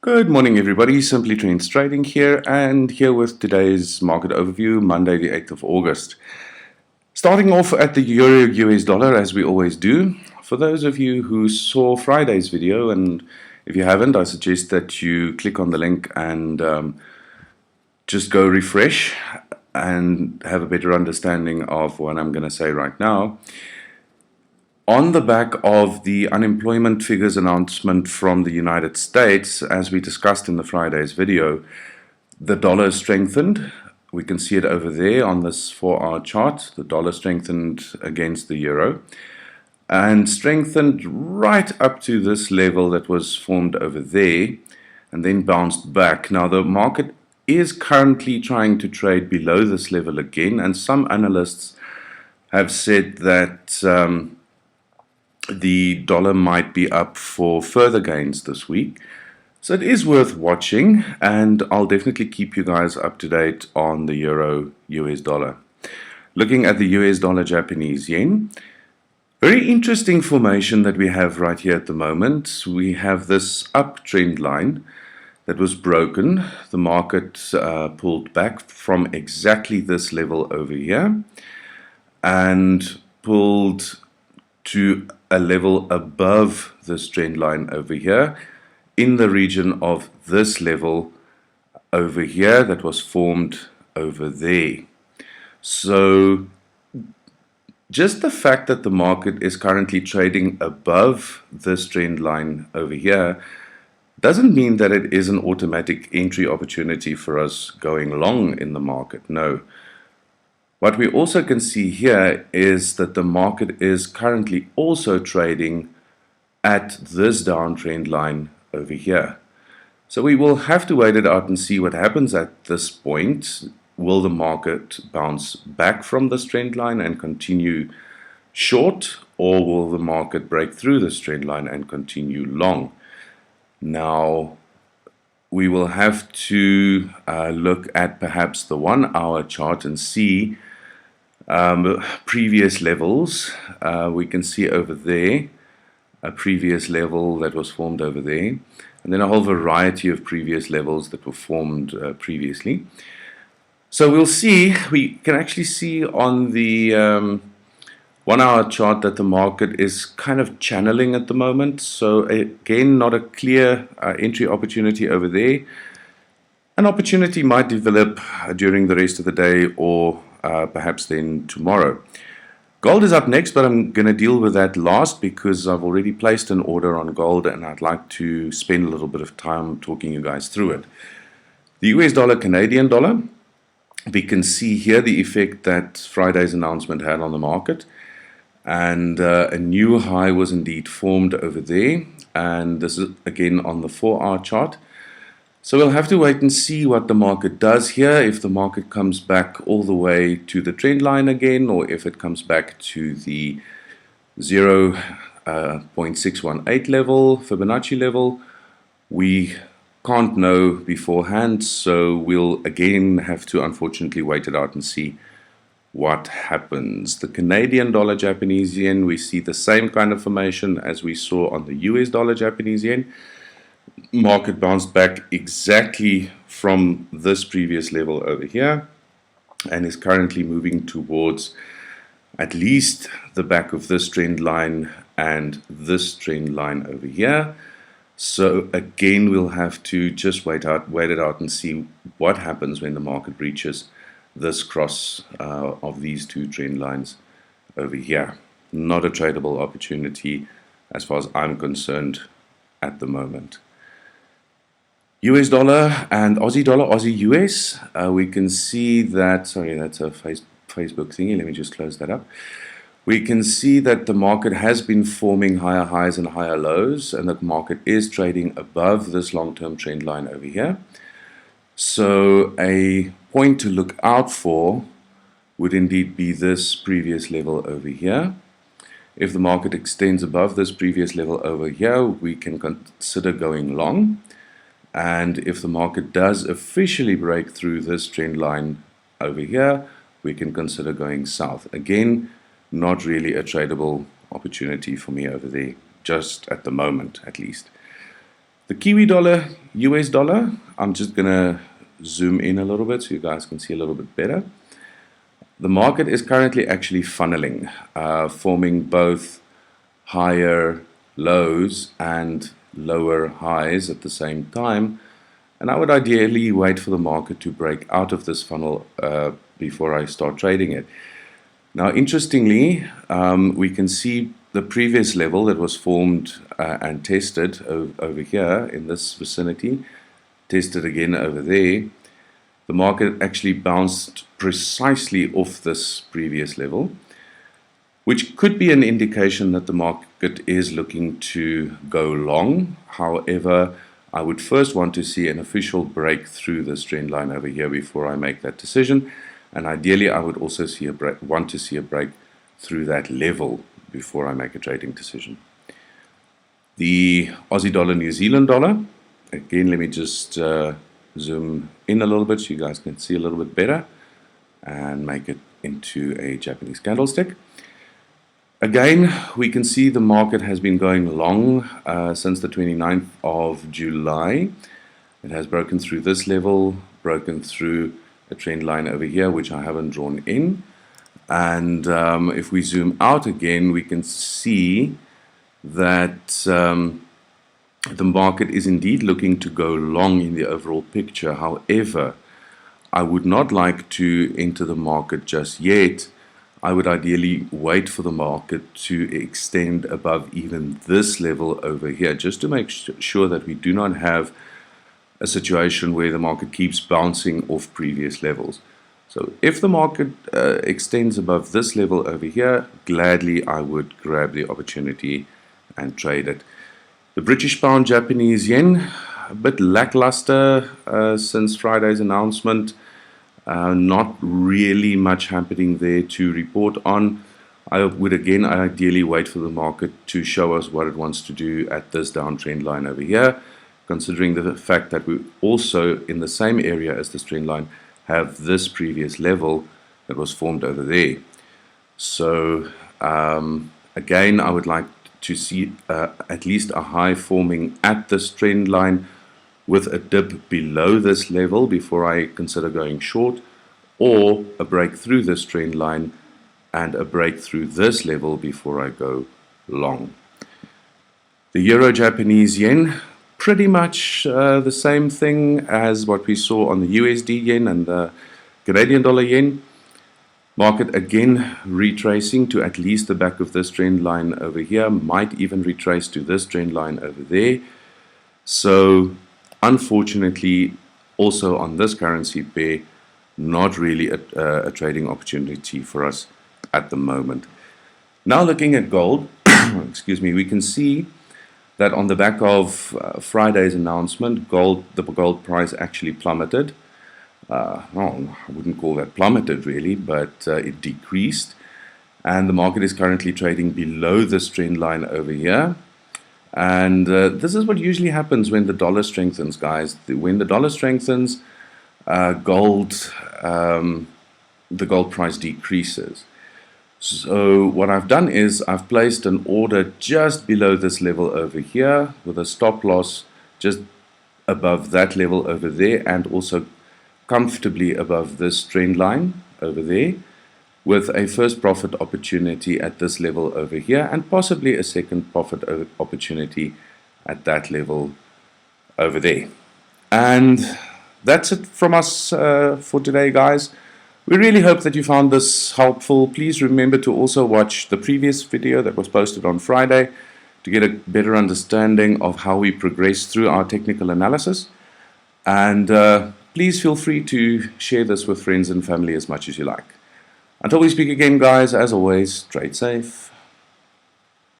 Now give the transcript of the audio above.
Good morning, everybody. Simply Trends Trading here, and here with today's market overview, Monday, the 8th of August. Starting off at the Euro US dollar, as we always do. For those of you who saw Friday's video, and if you haven't, I suggest that you click on the link and just go refresh and have a better understanding of what I'm going to say right now. On the back of the unemployment figures announcement from the United States, as we discussed in the Friday's video, the dollar strengthened. We can see it over there on this 4-hour chart. The dollar strengthened against the euro and strengthened right up to this level that was formed over there and then bounced back. Now the market is currently trying to trade below this level again, and some analysts have said that the dollar might be up for further gains this week. So it is worth watching, and I'll definitely keep you guys up to date on the Euro US dollar. Looking at the US dollar Japanese yen, very interesting formation that we have right here at the moment. We have this uptrend line that was broken. The market pulled back from exactly this level over here and pulled to a level above this trend line over here in the region of this level over here that was formed over there. So just the fact that the market is currently trading above this trend line over here doesn't mean that it is an automatic entry opportunity for us going long in the market. No. What we also can see here is that the market is currently also trading at this downtrend line over here. So we will have to wait it out and see what happens at this point. Will the market bounce back from this trend line and continue short, or will the market break through this trend line and continue long? Now, we will have to look at perhaps the 1-hour chart and see previous levels. We can see over there a previous level that was formed over there, and then a whole variety of previous levels that were formed previously. So we'll see, we can actually see on the 1-hour chart that the market is kind of channeling at the moment. So again, not a clear entry opportunity over there. An opportunity might develop during the rest of the day, or perhaps then tomorrow. Gold is up next, but I'm going to deal with that last because I've already placed an order on gold and I'd like to spend a little bit of time talking you guys through it. The US dollar, Canadian dollar, we can see here the effect that Friday's announcement had on the market, and a new high was indeed formed over there, and this is again on the 4-hour chart. So we'll have to wait and see what the market does here, if the market comes back all the way to the trend line again, or if it comes back to the 0.618 level, Fibonacci level. We can't know beforehand, so we'll again have to unfortunately wait it out and see what happens. The Canadian dollar Japanese yen, we see the same kind of formation as we saw on the US dollar Japanese yen. Market bounced back exactly from this previous level over here and is currently moving towards at least the back of this trend line and this trend line over here. So again, we'll have to just wait it out and see what happens when the market reaches this cross of these two trend lines over here. Not a tradable opportunity as far as I'm concerned at the moment. US dollar and Aussie dollar, Aussie US, we can see that, sorry, that's a Facebook thingy, let me just close that up. We can see that the market has been forming higher highs and higher lows, and the market is trading above this long-term trend line over here. So a point to look out for would indeed be this previous level over here. If the market extends above this previous level over here, we can consider going long. And if the market does officially break through this trend line over here, we can consider going south. Again, not really a tradable opportunity for me over there, just at the moment at least. The Kiwi dollar US dollar, I'm just going to zoom in a little bit so you guys can see a little bit better. The market is currently actually funneling, forming both higher lows and lower highs at the same time. And I would ideally wait for the market to break out of this funnel before I start trading it. Now, interestingly, we can see the previous level that was formed and tested over here in this vicinity, tested again over there. The market actually bounced precisely off this previous level, which could be an indication that the market is looking to go long. However, I would first want to see an official break through this trend line over here before I make that decision. And ideally, I would also want to see a break through that level before I make a trading decision. The Aussie dollar, New Zealand dollar. Again, let me just zoom in a little bit so you guys can see a little bit better and make it into a Japanese candlestick. Again, we can see the market has been going long since the 29th of July. It has broken through this level, broken through a trend line over here, which I haven't drawn in. And if we zoom out again, we can see that the market is indeed looking to go long in the overall picture. However, I would not like to enter the market just yet. I would ideally wait for the market to extend above even this level over here, just to make sure that we do not have a situation where the market keeps bouncing off previous levels. So if the market extends above this level over here, gladly I would grab the opportunity and trade it. The British pound, Japanese yen, a bit lackluster since Friday's announcement. Not really much happening there to report on. I would again ideally wait for the market to show us what it wants to do at this downtrend line over here, considering the fact that we also in the same area as this trend line have this previous level that was formed over there. So again, I would like to see at least a high forming at this trend line with a dip below this level before I consider going short, or a break through this trend line and a break through this level before I go long. The Euro Japanese yen, pretty much the same thing as what we saw on the USD yen and the Canadian dollar yen. Market again retracing to at least the back of this trend line over here, might even retrace to this trend line over there. So unfortunately, also on this currency pair, not really a trading opportunity for us at the moment. Now looking at gold, excuse me, we can see that on the back of Friday's announcement, the gold price actually plummeted. Well, I wouldn't call that plummeted really, but it decreased. And the market is currently trading below this trend line over here. And this is what usually happens when the dollar strengthens, guys. When the dollar strengthens, the gold price decreases. So what I've done is I've placed an order just below this level over here with a stop loss just above that level over there, and also comfortably above this trend line over there, with a first profit opportunity at this level over here, and possibly a second profit opportunity at that level over there. And that's it from us for today, guys. We really hope that you found this helpful. Please remember to also watch the previous video that was posted on Friday to get a better understanding of how we progress through our technical analysis. And please feel free to share this with friends and family as much as you like. Until we speak again, guys, as always, trade safe.